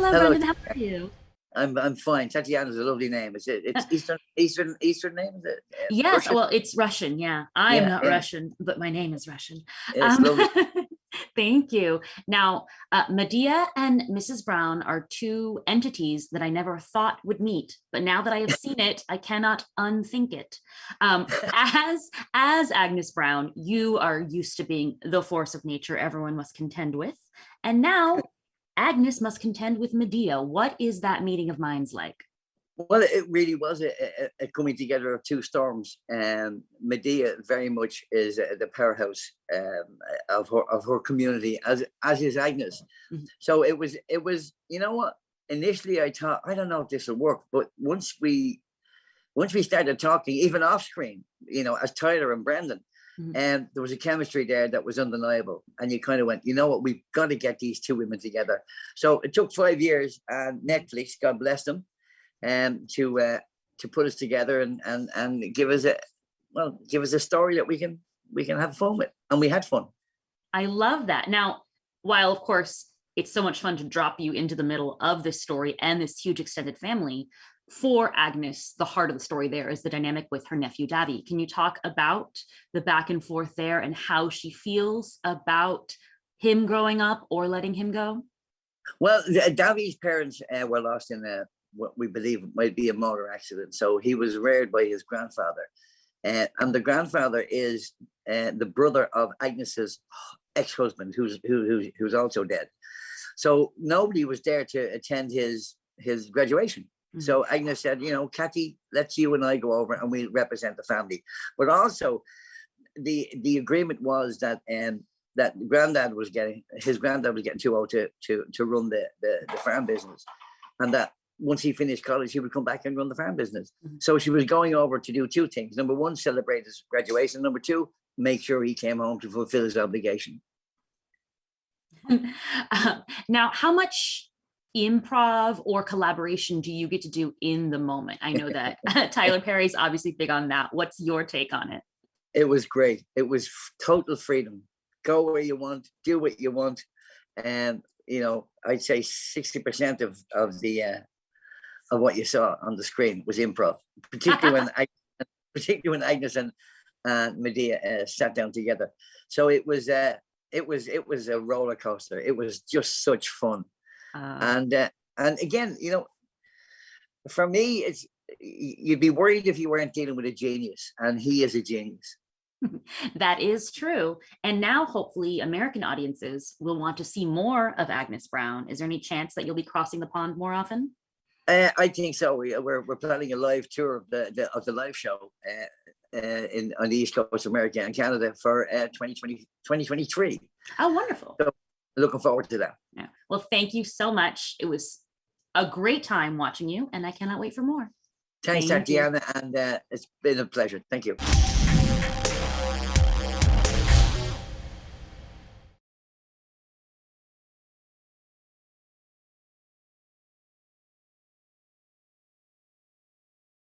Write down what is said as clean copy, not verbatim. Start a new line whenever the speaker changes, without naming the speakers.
Hello,
Hello.
Brendan. How are you?
I'm fine. Tatiana is a lovely name. It's Eastern name, is it?
Yes,
Russian.
well, it's Russian. Yeah, I'm
Yeah,
not
yeah.
Russian, but my name is Russian.
It's
Um,
lovely.
thank you. Now, Medea and Mrs. Brown are two entities that I never thought would meet, but now that I have seen it, I cannot unthink it. As Agnes Brown, you are used to being the force of nature everyone must contend with, and now Agnes must contend with Medea. What is that meeting of minds like?
Well, it really was a coming together of two storms. Medea very much is the powerhouse of her community, as is Agnes.
Mhm.
So it was. You know what? Initially, I thought I don't know if this will work, but once we started talking, even off screen, as Tyler and Brendan,
Mhm.
and there was a chemistry there that was undeniable. And you kind of went, you know what, we've got to get these two women together. So it took 5 years, and Netflix, God bless them, to put us together and give us a story that we can have fun with, and we had fun.
I love that. Now, while of course it's so much fun to drop you into the middle of this story and this huge extended family, for Agnes, the heart of the story there is the dynamic with her nephew Davy. Can you talk about the back and forth there and how she feels about him growing up or letting him go?
Well, Davi's parents were lost in what we believe might be a motor accident. So he was reared by his grandfather. And the grandfather is the brother of Agnes's ex-husband, who's also dead. So nobody was there to attend his graduation. So Agnes said, Kathy, let's you and I go over and we'll represent the family. But also, the agreement was that that his granddad was getting too old to run the farm business, and that once he finished college, he would come back and run the farm business. So she was going over to do two things: number one, celebrate his graduation; number two, make sure he came home to fulfill his obligation.
Now, how much improv or collaboration do you get to do in the moment? I know that Tyler Perry's obviously big on that. What's your take on it?
It was great. It was total freedom. Go where you want, do what you want, and I'd say 60% of what you saw on the screen was improv, particularly when Agnes and Medea sat down together. So it was a roller coaster. It was just such fun. And again, for me, you'd be worried if you weren't dealing with a genius, and he is a genius.
That is true. And now hopefully American audiences will want to see more of Agnes Brown. Is there any chance that you'll be crossing the pond more often?
I think so. We're planning a live tour of the live show on the East Coast of America and Canada for 2023.
Oh, wonderful.
So looking forward to that.
Yeah. Well, thank you so much. It was a great time watching you, and I cannot wait for more.
Thanks,
Thank you.
Tatiana, and it's been a pleasure. Thank you.